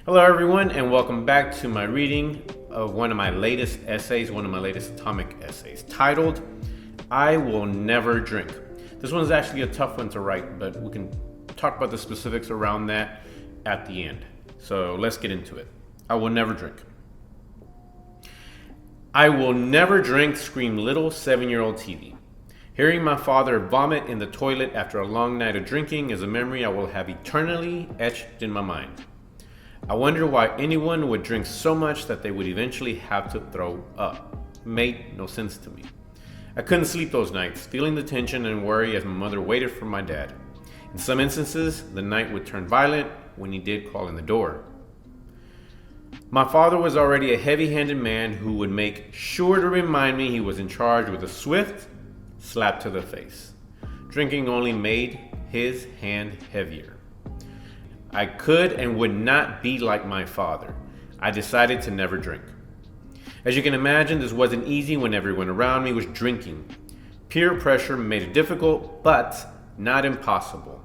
Hello, everyone, and welcome back to my reading of one of my latest atomic essays, titled, I Will Never Drink. This one's actually a tough one to write, but we can talk about the specifics around that at the end. So let's get into it. I will never drink. I will never drink, screamed little 7-year-old TV. Hearing my father vomit in the toilet after a long night of drinking is a memory I will have eternally etched in my mind. I wonder why anyone would drink so much that they would eventually have to throw up. It made no sense to me. I couldn't sleep those nights, feeling the tension and worry as my mother waited for my dad. In some instances, the night would turn violent when he did call in the door. My father was already a heavy-handed man who would make sure to remind me he was in charge with a swift slap to the face. Drinking only made his hand heavier. I could and would not be like my father. I decided to never drink. As you can imagine, this wasn't easy when everyone around me was drinking. Peer pressure made it difficult, but not impossible.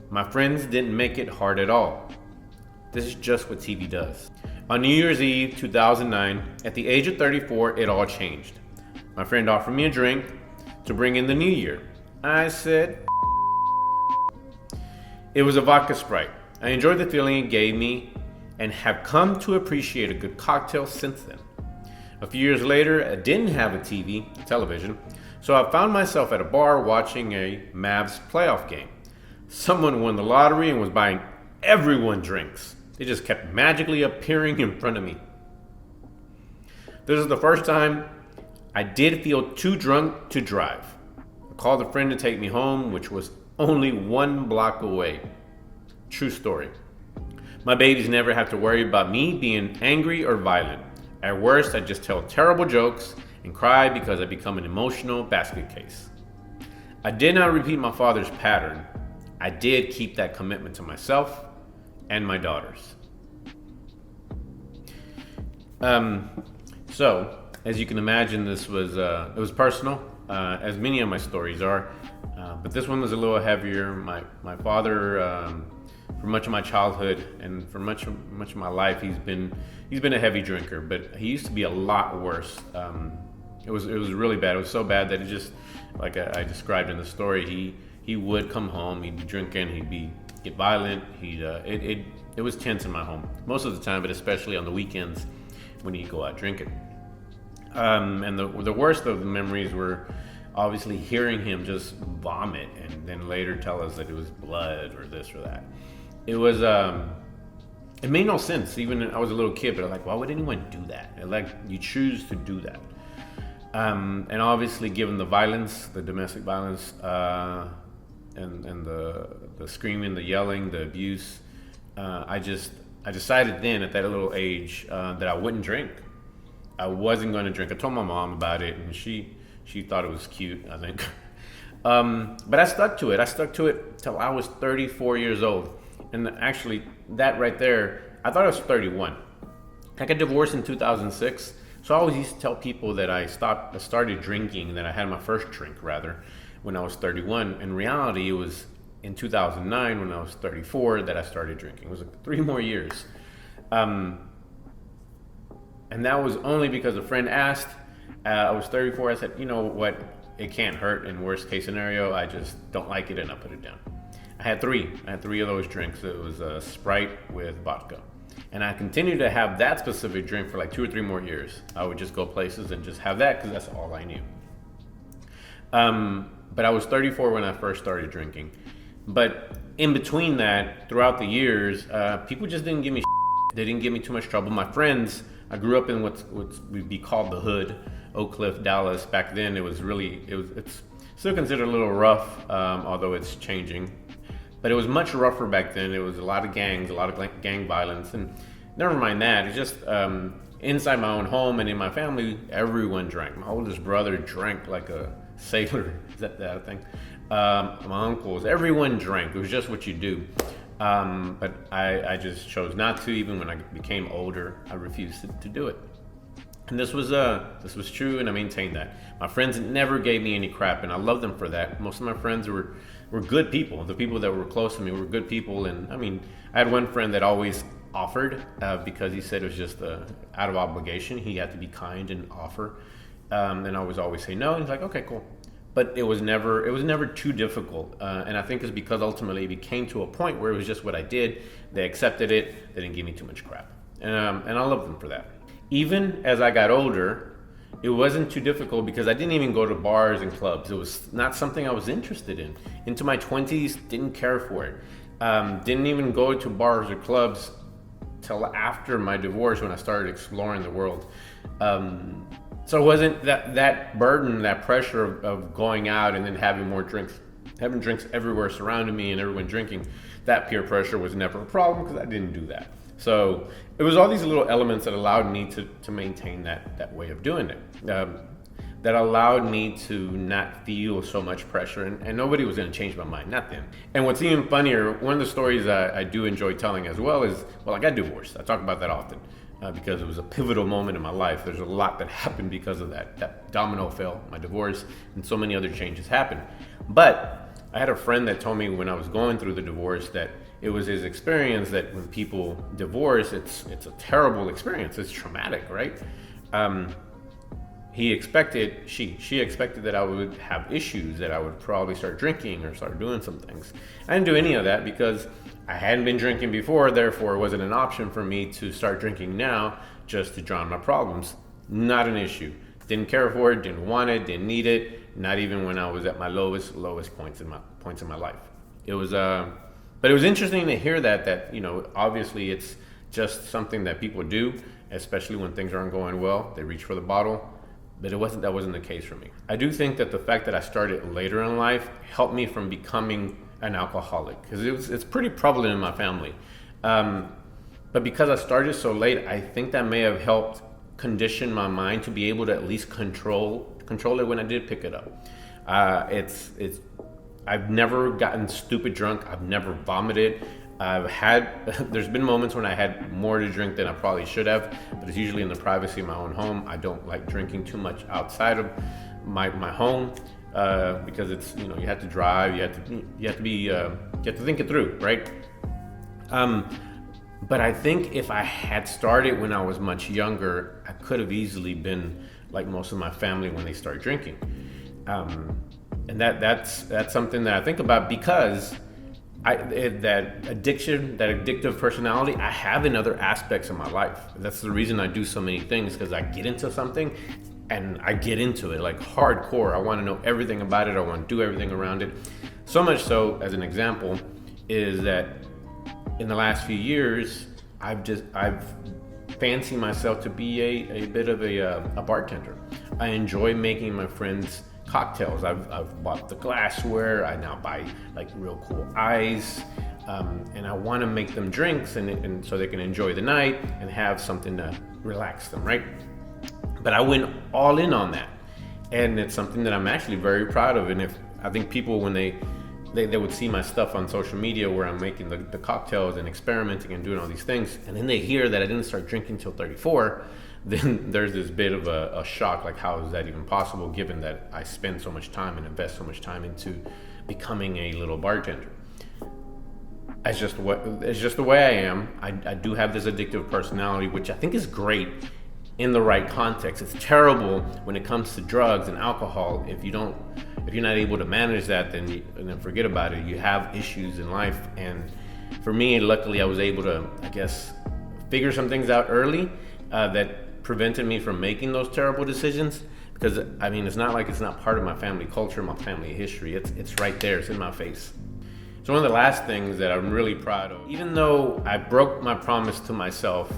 My friends didn't make it hard at all. This is just what TV does. On New Year's Eve 2009, at the age of 34, it all changed. My friend offered me a drink to bring in the new year. I said, it was a vodka Sprite. I enjoyed the feeling it gave me and have come to appreciate a good cocktail since then. A few years later, I didn't have a television, so I found myself at a bar watching a Mavs playoff game. Someone won the lottery and was buying everyone drinks. They just kept magically appearing in front of me. This is the first time I did feel too drunk to drive. I called a friend to take me home, which was only 1 block away. True story. My babies never have to worry about me being angry or violent. At worst, I just tell terrible jokes and cry because I become an emotional basket case. I did not repeat my father's pattern. I did keep that commitment to myself and my daughters. So, as you can imagine, this was it was personal, as many of my stories are, but this one was a little heavier. My father, for much of my childhood and for much of my life, he's been a heavy drinker, but he used to be a lot worse. It was really bad. It was so bad that it just, like I described in the story, he would come home, he'd be drinking, he'd get violent. It was tense in my home most of the time, but especially on the weekends when he'd go out drinking. And the worst of the memories were obviously hearing him just vomit and then later tell us that it was blood or this or that. It was, it made no sense. Even I was a little kid, but I was like, why would anyone do that? You choose to do that. And obviously given the violence, the domestic violence, and the screaming, the yelling, the abuse, I decided then at that little age that I wouldn't drink. I wasn't going to drink. I told my mom about it, and she thought it was cute, I think. But I stuck to it. I stuck to it till I was 34 years old. And actually, that right there, I thought I was 31. I got divorced in 2006, so I always used to tell people that I started drinking, that I had my first drink, rather, when I was 31. In reality, it was in 2009, when I was 34, that I started drinking. It was like 3 more years. And that was only because a friend asked. I was 34. I said, you know what? It can't hurt. In worst case scenario, I just don't like it, and I put it down. I had 3 of those drinks. It was a Sprite with vodka. And I continued to have that specific drink for like 2 or 3 more years. I would just go places and just have that because that's all I knew. But I was 34 when I first started drinking. But in between that, throughout the years, people just didn't give me shit. They didn't give me too much trouble. My friends, I grew up in what would be called the hood, Oak Cliff, Dallas. Back then, it's still considered a little rough, although it's changing. But it was much rougher back then. It was a lot of gangs, a lot of gang violence, and never mind that. It's just inside my own home and in my family, everyone drank. My oldest brother drank like a sailor. Is that thing? My uncles, everyone drank. It was just what you do. But I just chose not to. Even when I became older, I refused to do it. And this was true, and I maintained that. My friends never gave me any crap, and I love them for that. Most of my friends were good people. The people that were close to me were good people, and I mean, I had one friend that always offered because he said it was just out of obligation. He had to be kind and offer. And I was always say no. And he's like, okay, cool. But it was never too difficult. And I think it's because ultimately it came to a point where it was just what I did. They accepted it. They didn't give me too much crap. And I love them for that. Even as I got older, it wasn't too difficult because I didn't even go to bars and clubs. It was not something I was interested in. Into my 20s, didn't care for it. Didn't even go to bars or clubs till after my divorce when I started exploring the world. So it wasn't that burden, that pressure of going out and then having more drinks, having drinks everywhere surrounding me and everyone drinking. That peer pressure was never a problem because I didn't do that. So it was all these little elements that allowed me to maintain that way of doing it. That allowed me to not feel so much pressure, and nobody was going to change my mind, not them. And what's even funnier, one of the stories I do enjoy telling as well is, well, I got divorced. I talk about that often. Because it was a pivotal moment in my life. There's a lot that happened because of that. That domino fell, my divorce, and so many other changes happened. But I had a friend that told me when I was going through the divorce that it was his experience that when people divorce, it's a terrible experience. It's traumatic, right? She expected that I would have issues, that I would probably start drinking or start doing some things. I didn't do any of that because I hadn't been drinking before, therefore it wasn't an option for me to start drinking now just to drown my problems. Not an issue. Didn't care for it, didn't want it, didn't need it, not even when I was at my lowest points in my life. It was but it was interesting to hear that obviously it's just something that people do, especially when things aren't going well. They reach for the bottle. But that wasn't the case for me. I do think that the fact that I started later in life helped me from becoming an alcoholic, because it's pretty prevalent in my family. But because I started so late, I think that may have helped condition my mind to be able to at least control it when I did pick it up. I've never gotten stupid drunk. I've never vomited. There's been moments when I had more to drink than I probably should have, but it's usually in the privacy of my own home. I don't like drinking too much outside of my home because it's, you have to drive, you have to think it through, right? But I think if I had started when I was much younger, I could have easily been like most of my family when they start drinking. And that's something that I think about because that addictive personality I have in other aspects of my life. That's the reason I do so many things, because I get into something and I get into it like hardcore. I want to know everything about it. I want to do everything around it. So much so, as an example, is that in the last few years, I've fancied myself to be a bit of a bartender. I enjoy making my friends cocktails. I've bought the glassware. I now buy like real cool ice, and I want to make them drinks and so they can enjoy the night and have something to relax them, right? But I went all in on that, and it's something that I'm actually very proud of. And if I think people, when they would see my stuff on social media where I'm making the cocktails and experimenting and doing all these things, and then they hear that I didn't start drinking till 34, then there's this bit of a shock, like how is that even possible given that I spend so much time and invest so much time into becoming a little bartender. It's just the way I am. I do have this addictive personality, which I think is great in the right context. It's terrible when it comes to drugs and alcohol. If you're not able to manage that, then forget about it. You have issues in life. And for me, luckily, I was able to, I guess, figure some things out early that prevented me from making those terrible decisions. Because I mean, it's not like it's not part of my family culture, my family history. It's right there. It's in my face. So one of the last things that I'm really proud of, even though I broke my promise to myself,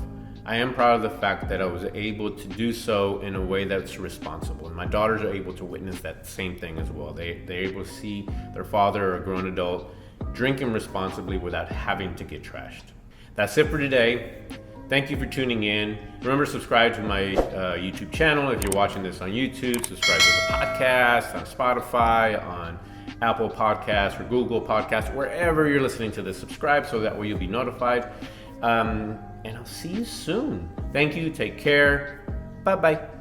I am proud of the fact that I was able to do so in a way that's responsible. And my daughters are able to witness that same thing as well. They're able to see their father, a grown adult, drinking responsibly without having to get trashed. That's it for today. Thank you for tuning in. Remember to subscribe to my YouTube channel. If you're watching this on YouTube, subscribe to the podcast, on Spotify, on Apple Podcasts or Google Podcasts, wherever you're listening to this. Subscribe so that way you'll be notified. And I'll see you soon. Thank you. Take care. Bye-bye.